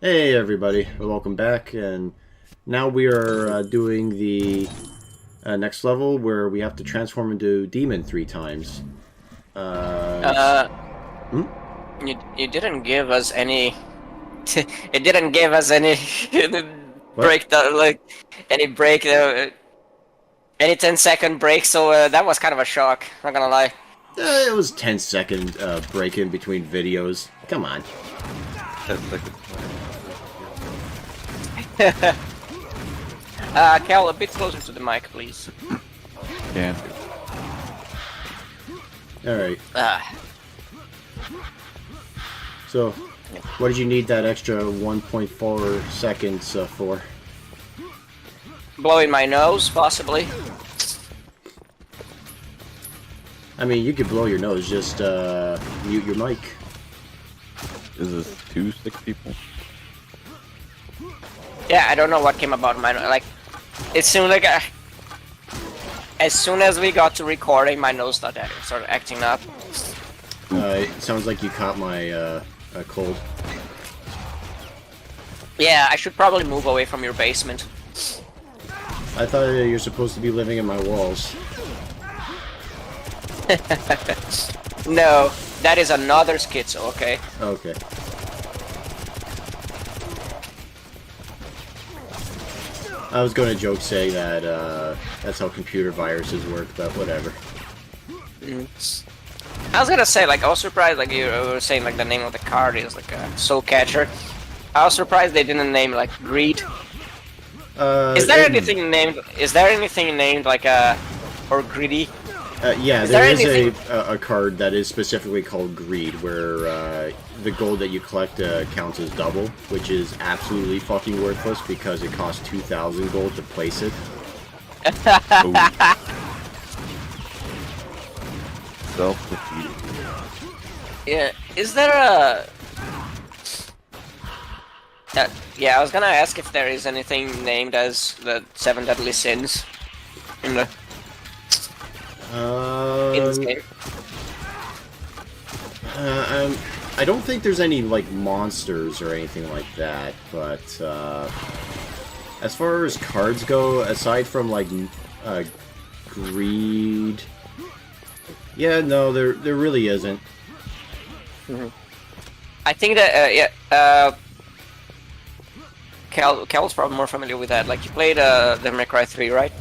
Hey everybody, welcome back, and now we are doing the next level where we have to transform into demon 3 times. Uh, hmm? you didn't give us any. It didn't give us any What? breakdown, like any break, any 10-second break. So that was kind of a shock. Not gonna lie. It was 10-second break in between videos. Come on. 10 seconds. Cal, a bit closer to the mic, please. Can't. Alright, Uh, so what did you need that extra 1.4 seconds for? Blowing my nose, possibly. I mean, you could blow your nose, just mute your mic. Is this 2 sick people? Yeah, I don't know what came about my like. It seemed like as soon as we got to recording, my nose started acting up. It sounds like you caught my cold. Yeah, I should probably move away from your basement. I thought you're supposed to be living in my walls. No, that is another schizo, okay? Okay. I was going to joke saying that that's how computer viruses work, but whatever. I was gonna say, like, I was surprised, like, you were saying, like, the name of the card is, like, a Soul Catcher. I was surprised they didn't name, like, Greed. Is there anything named, like, or Greedy? Yeah, Is there there is a card that is specifically called Greed, where the gold that you collect counts as double, which is absolutely fucking worthless because it costs 2,000 gold to place it. Self-defeating. Yeah, is there a... yeah, I was gonna ask if there is anything named as the 7 Deadly Sins in the... in this game. I don't think there's any, like, monsters or anything like that, but, as far as cards go, aside from, like, Greed... Yeah, no, there really isn't. I think that, Cal's probably more familiar with that. Like, you played, Devil May Cry 3, right?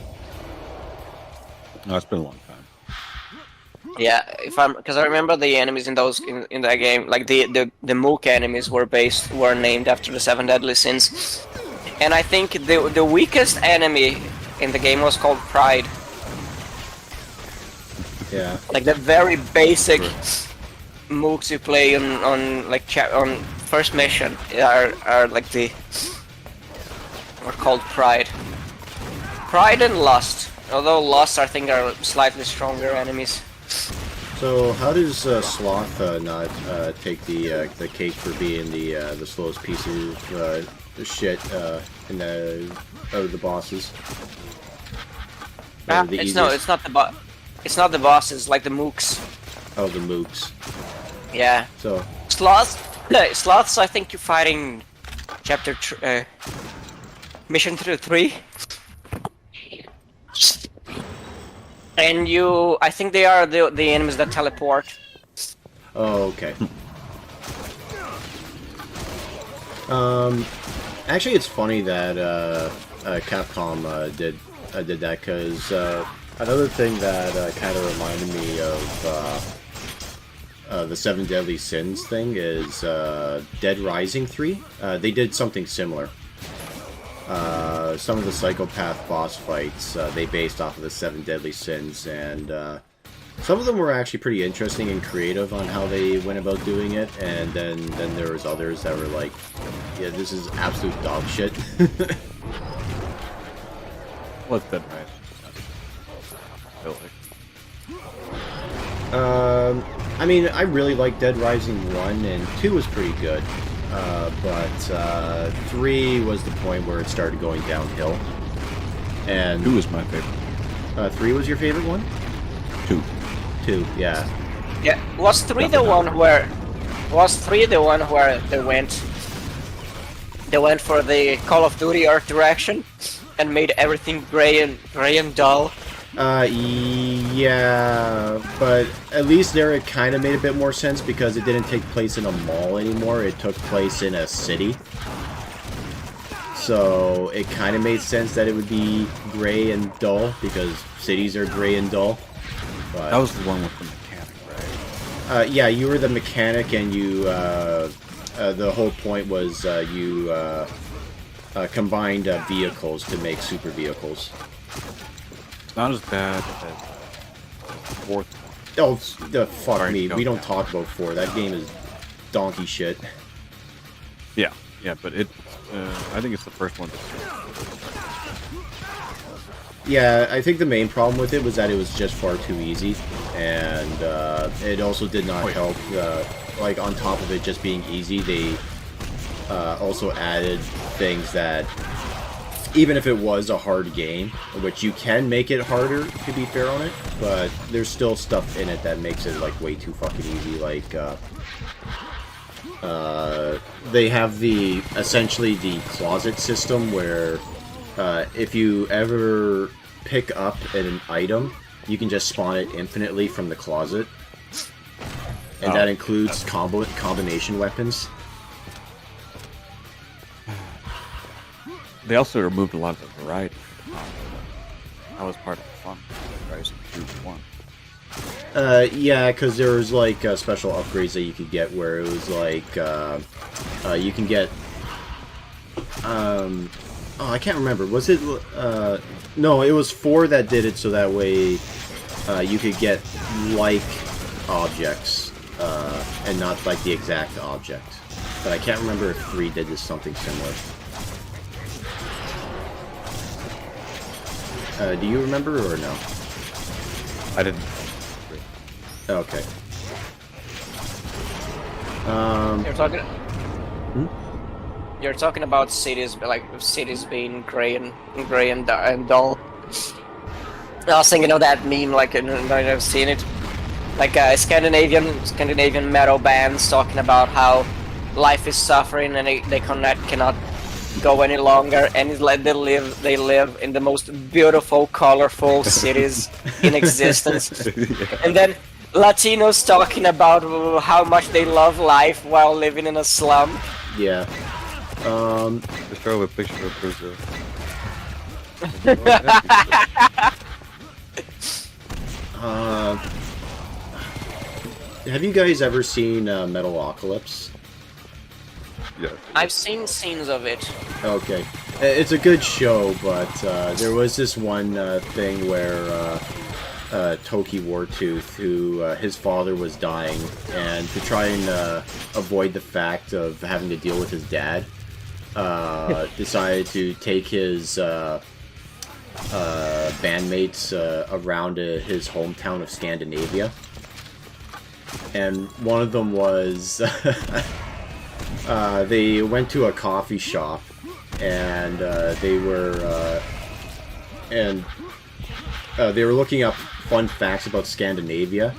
No, it's been a long time. Yeah, because I remember the enemies in that game, like the Mook enemies were named after the 7 Deadly Sins, and I think the weakest enemy in the game was called Pride. Yeah. Like the very basic Mooks you play on first mission are like are called Pride. Pride and Lust, although Lust I think are slightly stronger enemies. So, how does Sloth not take the cake for being the slowest piece of shit out of the bosses? Or the It's easiest? it's not the bosses, like the Mooks. Oh, the mooks. Yeah. So, Sloths, I think you're fighting mission through 3. And I think they are the enemies that teleport. oh, okay. Actually, it's funny that Capcom did that, because another thing that kind of reminded me of the 7 Deadly Sins thing is Dead Rising 3. They did something similar. Some of the psychopath boss fights they based off of the 7 Deadly Sins, and some of them were actually pretty interesting and creative on how they went about doing it, and then there was others that were like, yeah, this is absolute dog shit. What's that nice? I mean, I really like Dead Rising 1, and 2 was pretty good. But 3 was the point where it started going downhill. And 2 is my favorite. 3 was your favorite one? 2. 2, yeah. Yeah. Was 3 the one where they went They went for the Call of Duty art direction and made everything gray and dull. Yeah, but at least there it kind of made a bit more sense because it didn't take place in a mall anymore. It took place in a city. So it kind of made sense that it would be gray and dull because cities are gray and dull. But, That was the one with the mechanic, right? yeah, you were the mechanic, and you. The whole point was you combined vehicles to make super vehicles. It's not as bad as the fourth one. Oh, fuck Sorry, me. don't We don't count. talk about 4. That game is donkey shit. Yeah, but it. I think it's the first one. Yeah, I think the main problem with it was that it was just far too easy, and it also did not help. Like, on top of it just being easy, they also added things that, even if it was a hard game, which you can make it harder, to be fair on it, but there's still stuff in it that makes it, like, way too fucking easy. Like, they have essentially the closet system where if you ever pick up an item, you can just spawn it infinitely from the closet. And that includes combination weapons. They also removed a lot of the variety. That was part of the fun. Guys, choose one. Yeah, because there was like special upgrades that you could get where it was like you can get oh, I can't remember. Was it no, it was 4 that did it, so that way you could get like objects and not like the exact object. But I can't remember if 3 did this something similar. Do you remember or no? I didn't. Okay. You're talking. You're talking about cities, like cities being gray and dull. I was thinking of that meme, like I've seen it, like Scandinavian metal bands talking about how life is suffering and they cannot go any longer, and it's like they live in the most beautiful, colorful cities in existence, and then Latinos talking about how much they love life while living in a slum. Yeah. Just throw a picture of Brazil. Have you guys ever seen Metalocalypse? Yeah. I've seen scenes of it. Okay. It's a good show, but there was this one thing where Toki Wartooth, who his father was dying, and to try and avoid the fact of having to deal with his dad, decided to take his bandmates around his hometown of Scandinavia. And one of them was they went to a coffee shop, and they were looking up fun facts about Scandinavia,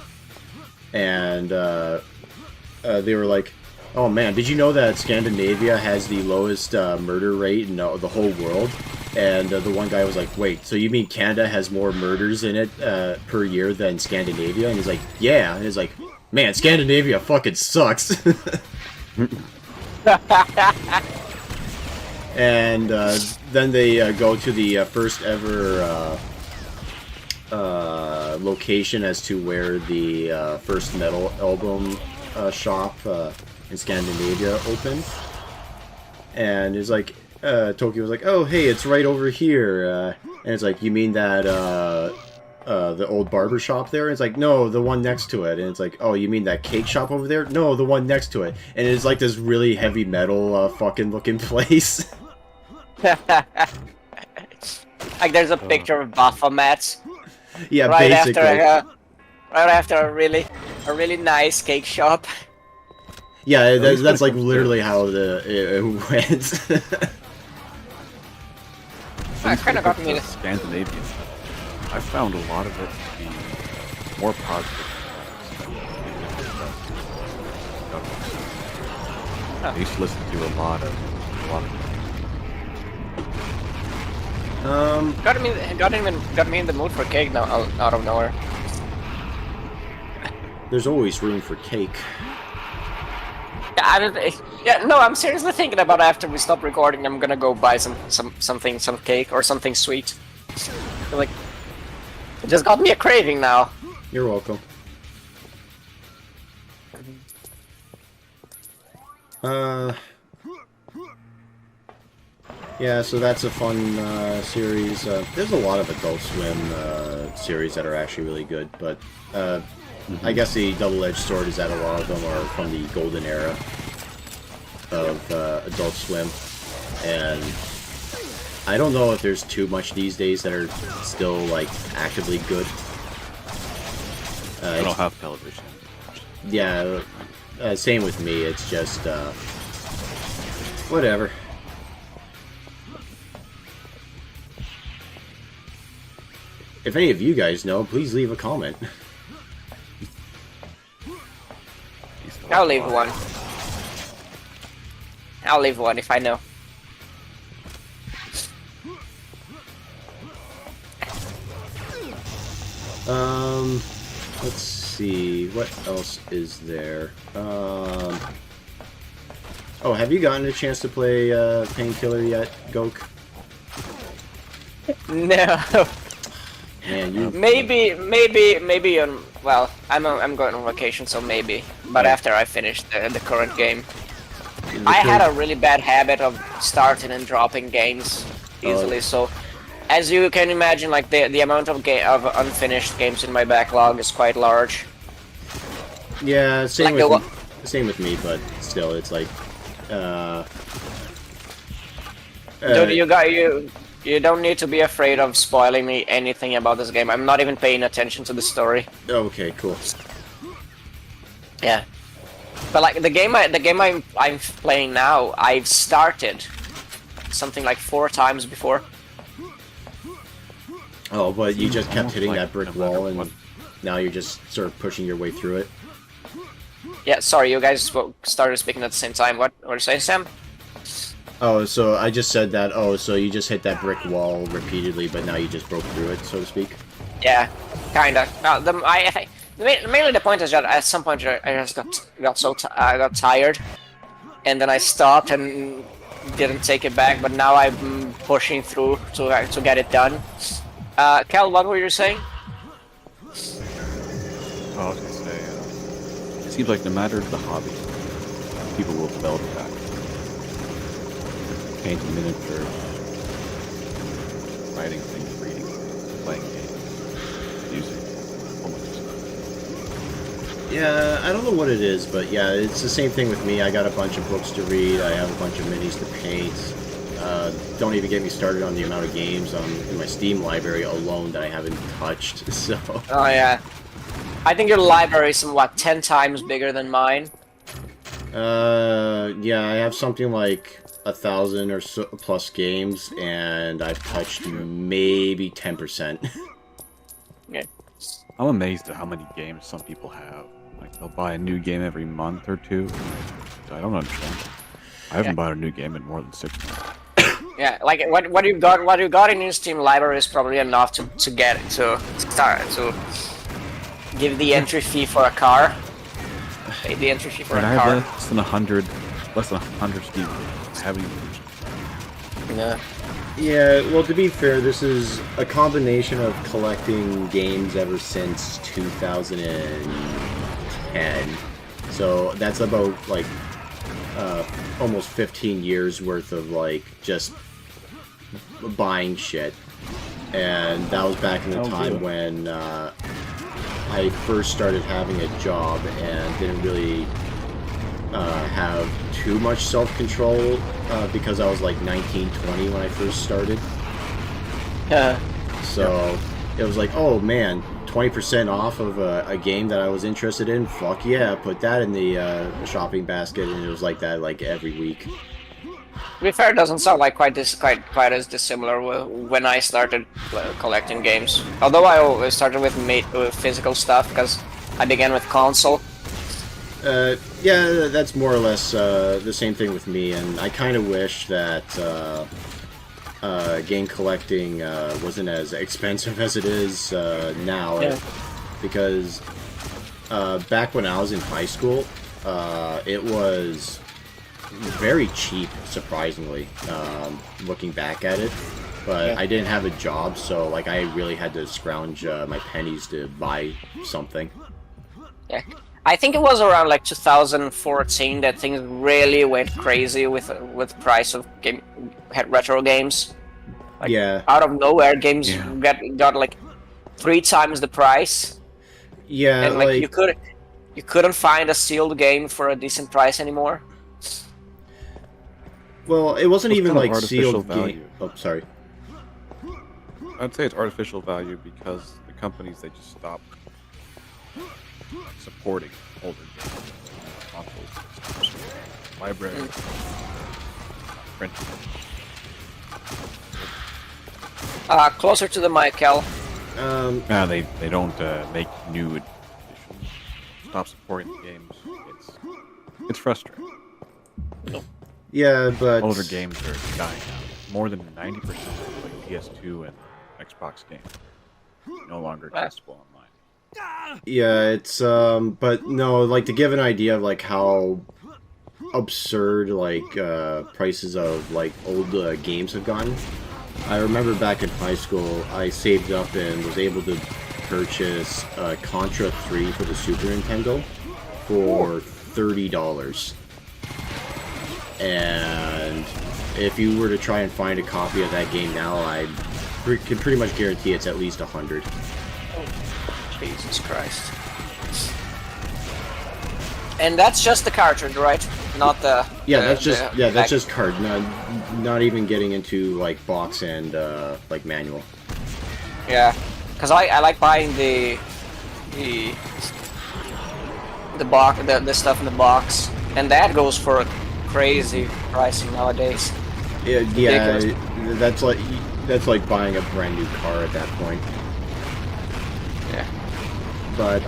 and they were like, "Oh man, did you know that Scandinavia has the lowest murder rate in the whole world?" And the one guy was like, "Wait, so you mean Canada has more murders in it per year than Scandinavia?" And he's like, "Yeah." And he's like, "Man, Scandinavia fucking sucks." And then they go to the first ever location as to where the first metal album shop in Scandinavia opened. And it's like, Tokyo was like, "Oh, hey, it's right over here." And it's like, "You mean that the old barber shop there?" And it's like, "No, the one next to it." And it's like, "Oh, you mean that cake shop over there?" "No, the one next to it." And it's like this really heavy metal fucking looking place. Like there's a picture of Baphomet. Yeah, right basically. Right after a really nice cake shop. Yeah, that's like literally how it went. I kind of got me. Scandinavian. I found a lot of it to be more positive. I used to listen to a lot of a lot of Got me in the mood for cake now out of nowhere. There's always room for cake. Yeah, no, I'm seriously thinking about after we stop recording, I'm gonna go buy some cake or something sweet. Like, it just got me a craving now. You're welcome. Yeah, so that's a fun series. There's a lot of Adult Swim series that are actually really good, but I guess the double-edged sword is that a lot of them are from the golden era of Adult Swim, and I don't know if there's too much these days that are still, like, actively good. I don't have television. Yeah, same with me. It's just, whatever. If any of you guys know, please leave a comment. I'll leave one. I'll leave one if I know. Let's see, what else is there? Oh, have you gotten a chance to play Painkiller yet, Goke? No. Man, you... Maybe on, well, I'm going on vacation, so maybe. But after I finish the current game. I had a really bad habit of starting and dropping games easily, so as you can imagine, like the amount of unfinished games in my backlog is quite large. Yeah, same like with me, but still, it's like, you don't need to be afraid of spoiling me anything about this game. I'm not even paying attention to the story. Okay, cool. Yeah, but like the game I'm playing now, I've started something like 4 times before. Oh, but you just kept hitting that brick wall, and what. now you're just sort of pushing your way through it. Yeah, sorry, you guys started speaking at the same time. What did you say, Sam? Oh, so I just said that. Oh, so you just hit that brick wall repeatedly, but now you just broke through it, so to speak. Yeah, kinda. Mainly the point is that at some point I just got tired, and then I stopped and didn't take it back. But now I'm pushing through to get it done. Cal, what were you saying? Oh, I was gonna say, it seems like no matter the hobby, people will develop that. Painting miniatures, writing things, reading things, playing games, music, almost stuff. Yeah, I don't know what it is, but yeah, it's the same thing with me. I got a bunch of books to read, I have a bunch of minis to paint. Don't even get me started on the amount of games in my Steam library alone that I haven't touched, so... Oh yeah. I think your library is, what, 10 times bigger than mine? Yeah, I have something like 1,000 or so plus games, and I've touched maybe 10%. Yeah. I'm amazed at how many games some people have. Like, they'll buy a new game every month or 2. I don't understand. I haven't bought a new game in more than 6 months. Yeah, like what you got in your Steam library is probably enough to give the entry fee for a car. Pay the entry fee for a I car. have less than 100 Steam games. I haven't even... Yeah. Yeah, well, to be fair, this is a combination of collecting games ever since 2010. So that's about, like, almost 15 years worth of, like, just buying shit. And that was back in the time when I first started having a job and didn't really have too much self-control because I was like 19, 20 when I first started. So it was like, oh man, 20% off of a game that I was interested in. Fuck yeah, put that in the shopping basket, and it was like that like every week. To be fair, it doesn't sound like quite as dissimilar when I started collecting games. Although I always started with physical stuff because I began with console. Yeah, that's more or less the same thing with me, and I kind of wish that game collecting wasn't as expensive as it is now, Yeah. because back when I was in high school, it was very cheap, surprisingly, looking back at it. But Yeah. I didn't have a job, so like I really had to scrounge my pennies to buy something. Yeah. I think it was around like 2014 that things really went crazy with price of retro games. Like, Yeah, out of nowhere, games Yeah. got like 3 times the price, yeah, and like you couldn't find a sealed game for a decent price anymore. well, it wasn't It's even kind of like artificial sealed value. game. Oh, sorry. I'd say it's artificial value because the companies, they just stopped supporting older games. Consoles, library, printing. Closer to the mic, Cal. Nah, they don't make new editions. Stop supporting the games. It's frustrating. Yeah, but Older games are dying out. More than 90% of like PS2 and Xbox games no longer accessible online. yeah, it's but no, like to give an idea of like how absurd like prices of like old games have gotten. I remember back in high school, I saved up and was able to purchase Contra 3 for the Super Nintendo for $30. And if you were to try and find a copy of that game now, I can pretty much guarantee it's at least 100. Jesus Christ. And that's just the cartridge, right? Not the Yeah, the that's just card. Not even getting into like box and like manual. Yeah, because I like buying the box, the stuff in the box, and that goes for a crazy pricing nowadays. Yeah, Ridiculous. that's like buying a brand new car at that point. Yeah. But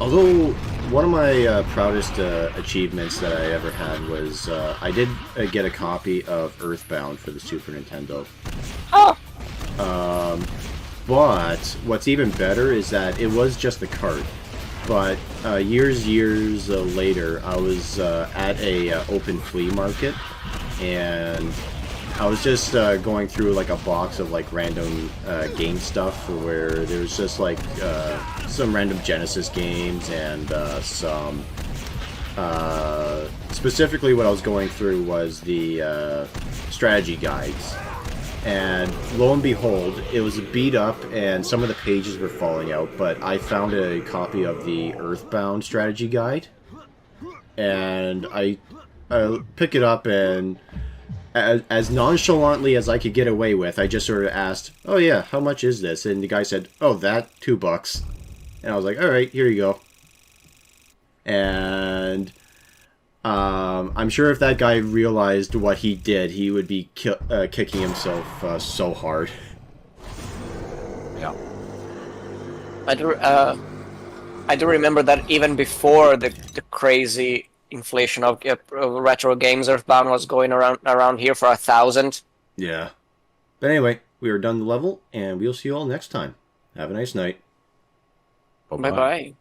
although one of my proudest achievements that I ever had was I did get a copy of Earthbound for the Super Nintendo. Oh. But what's even better is that it was just the cart. But years later, I was at a open flea market, and I was just going through like a box of like random game stuff where there's just like some random Genesis games and some specifically what I was going through was the strategy guides. And lo and behold, it was beat up and some of the pages were falling out, but I found a copy of the Earthbound strategy guide. And I pick it up, and as nonchalantly as I could get away with, I just sort of asked, "Oh yeah, how much is this?" And the guy said, "Oh, that $2." And I was like, "All right, here you go." And I'm sure if that guy realized what he did, he would be kicking himself so hard. Yeah. I do remember that even before the crazy inflation of retro games, Earthbound was going around here for 1,000. Yeah. But anyway, we are done the level, and we'll see you all next time. Have a nice night. Bye bye.